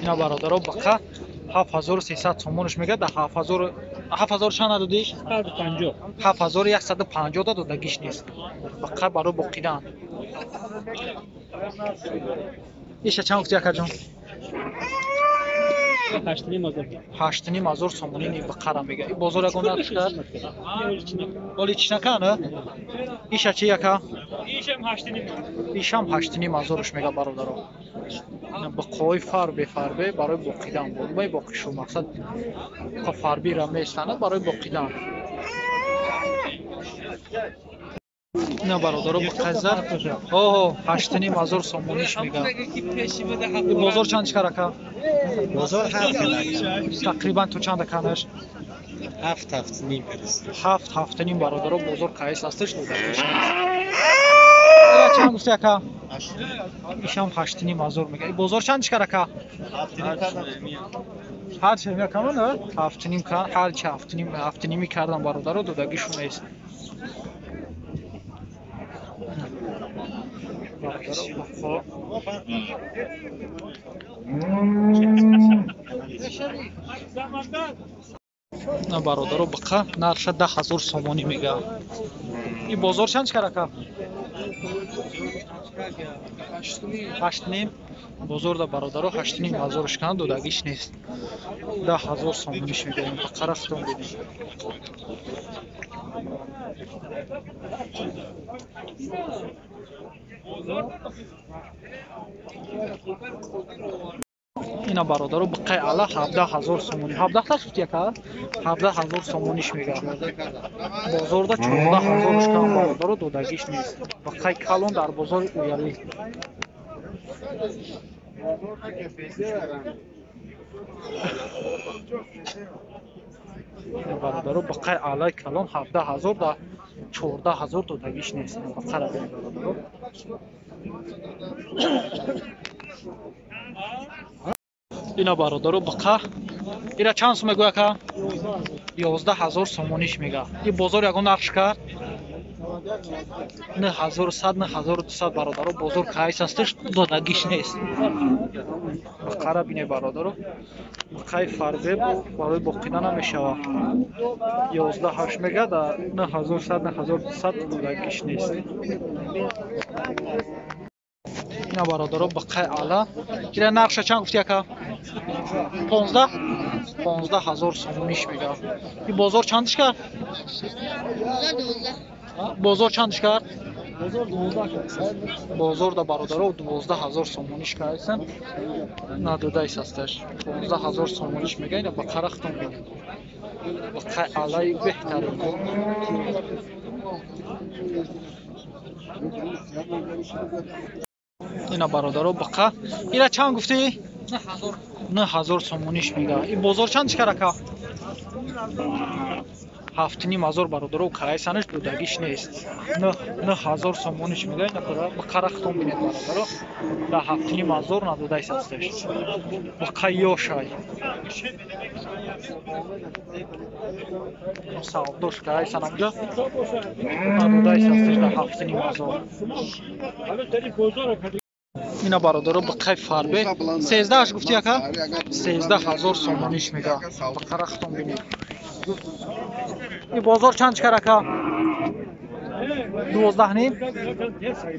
اینا برادرها بقا 7300 سومونش میگه. ده 7000 چند دادیش؟ 7150 دادگیش نیست. بقا برای بقیدن. ایشه چند گفتی اکا جان؟ 8500 سومونی نی بقا را میگه. این بازار اگه نقش کرد؟ ولی چی نکنه؟ ایشه چی اکا؟ ایشم 8500 میگه برادرها. بقای فربه برای بقیدن بود. بای بقیشو مقصد فربی را میستانه برای بقیدن. اینا برادرها بقای زر 8500 سومونیش میگه. این بازار چند چکر اکا؟ بازار 7 تقریبا تو چند کنش؟ 7 نیم برسید. 7 نیم برادرها بازار کایس هستش دادگیش نیست. چند گفتی اکا؟ ایشم 8500 میگه. این بازار چند چکر اکا؟ 7 نیم کردن. 7 نیم کردن. هر چه 7 نیمی کردن برادرها دادگیشون نیست. نه برادرها بقا نرش 10000 سومونی میگه. این بازار چند چکر اکا؟ 8 نیم. بازار دا برادرها 8 نیم هزارش کنن دادگیش نیست. 10000 سومونیش میگه. این بقا رفتم ببین. اینا برادرها بقای علا 17000 سومونی. 17 تا شفتی اکا؟ 17000 سومونیش میگه. بازار دا 14000 کنن برادرها دادگیش نیست. بقای کالون در بازار اویالی. برادرها بقای علا کالون 17000 دا 14000 دادگیش نیست. بقا را ببین برادرها. اینا برادرها بقا اینا چند سوم میگه اکا؟ 11000 سومونیش میگه. این بازار یگان نقش کرد 9100 9200 برادرها بازار کایس هستش دادگیش نیست. بقا را بینه برادرها. بقای فربه برای بقیدن هم میشوه. 11800 میگه در 9100 9200 دادگیش نیست. اینا برادرها بقای علا. اینا نقشه چند گفتی اکا؟ 15000 سومونیش میگه. این بازار چندش کرد؟ بازار چندش کرد؟ بازار دا برادرها 12000 سومونیش کردن. نداده ایست هستش. 15000 سومونیش میگه. اینا بقا رختم بینید. بقای علای بهترین. اینا برادرها بقا. اینا چند گفتی؟ 9000 سومونیش میگه. این بازار چند چکر اکا؟ 7500 برادرها کایسانش دادگیش نیست. 9000 سومونیش میگه. اینا بقا رختم بینید برادرها. دا 7500 نداده ایست هستش. بقا یوشای سعودوش کایسان همجا نداده ایست هستش. دا 7500. اینا برادرها بقای فربه 13 گفتی اکا؟ 13000 سومونیش میگه. بقا رختم بینید. این بازار چند چکر اکا؟ 12 نیم.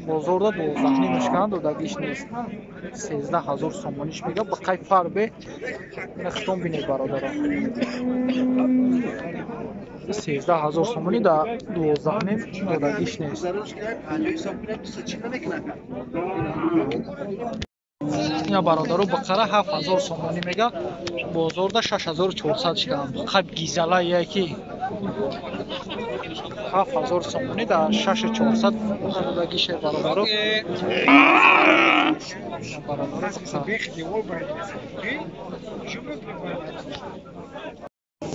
بازار دا 12 نیمش کنن دادگیش نیست. 13000 سومونیش میگه. بقای فربه رختم بینید برادرها. 13000 سومونی دا 12 نیم دادگیش نیست. اینا برادرها بقره 7000 سومونی میگه. بازار دا 6400 کنن. خب گیزلا یکی 7000 سومونی دا 6400 دادگیش برادرها.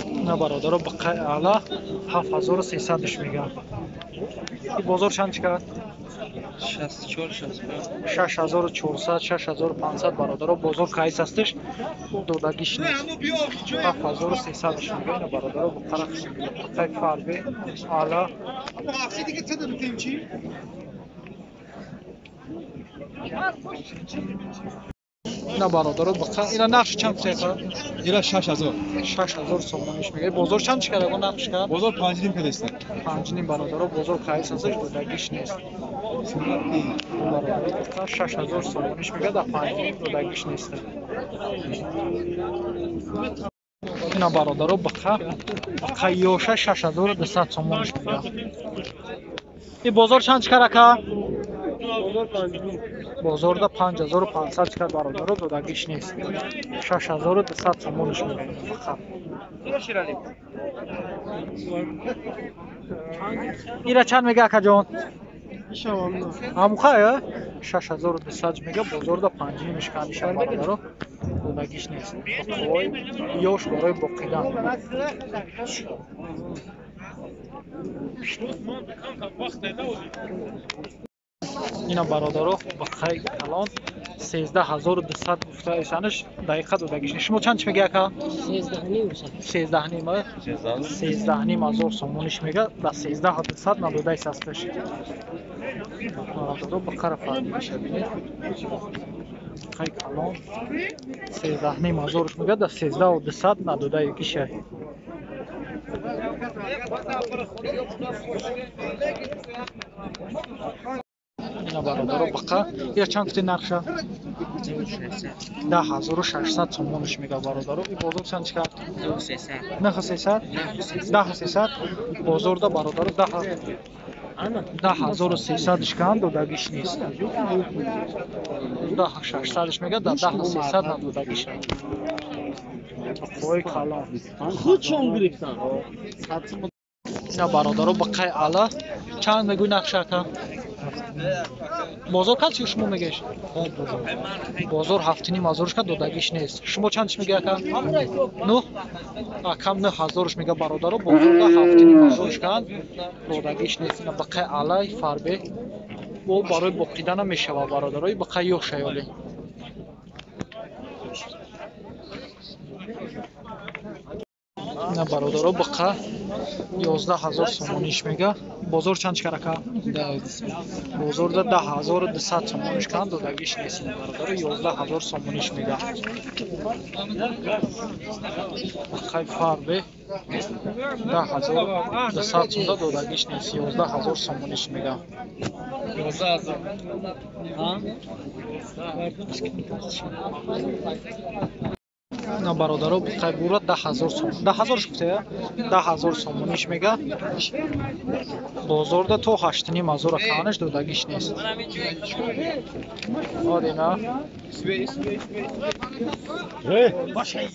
اینا برادرها بقای اعلا 7300 میگه. این بازار چند چکر؟ 6400 6500 برادرها بازار کایس هستش دادگیش نیست. 7300 میگه. اینا برادرها بقره بقای فربه اعلا. اینا برادر بخا اینا نقش چند سیخه اینا 6000 6000 سومونش میگه بازار چند چیکاره اون نقش کرد بازار 5 نیم پدسته 5 نیم برادر بازار خایس ازش دودگیش نیست برادر بخا 6000 سومونش میگه در 5 نیم دودگیش نیست اینا برادر بخا یوشه 6200 سومونش میگه این بازار چند چیکاره که بازارda 5500 chiqar barodaro dodagi ish نیست 6200 so'monish میگه اینا چند میگه akajon همخواه 6200 میگه بازارda 5 نمیش کاندیش barodaro dodagi ish نیست qo'y yosh برای boqidan اینا برادرو با خیلی الان 13200 گفته ایشانش دقیقه دودگیش شما چند چی میگه که 13 نیمه 13 نیم هزار سومونش میگه در 13200 ندوده هستش برادرو با خیلی فرقی میشه بینید خیلی الان 13 نیم هزارش میگه در 13200 ندوده یکیشه اینا برادرو بقا یا چند کتی نقشه 10600 سومونش میگه برادرو این بازار چند چیکار نه 300 10300 بازارda برادرو 10300 اشکان دودگیش نیست 10600 میگه در 10300 ندودگیش خوی کلام خودشون گرفتن اینا برادرو بقای علا چند میگوی نقشه که بازار چی شما میگیش بازار 7500 که دودگیش نیست شما چندش میگه که نه کم 9000 میگه برادرو بازار 7500 کن دودگیش نیست اینا بقای علا فربه و برای بقیدن میشه برادروی بقای یو شیالی اینا برادرو بقا 11000 سومونیش میگه بازار چند چیکاره که بازار 10200 سومونیش کن دودگیش نیست اینا برادرو 11000 سومونیش میگه بقای فربه 10200 سومون دودگیش نیست 11000 سومونیش میگه 11000 اینا برادرو بقای بورا 10000 سومون 10000 گفته 10000 سومونیش میگه بازارda تو 8500 کانش دودگیش نیست آدینا باشه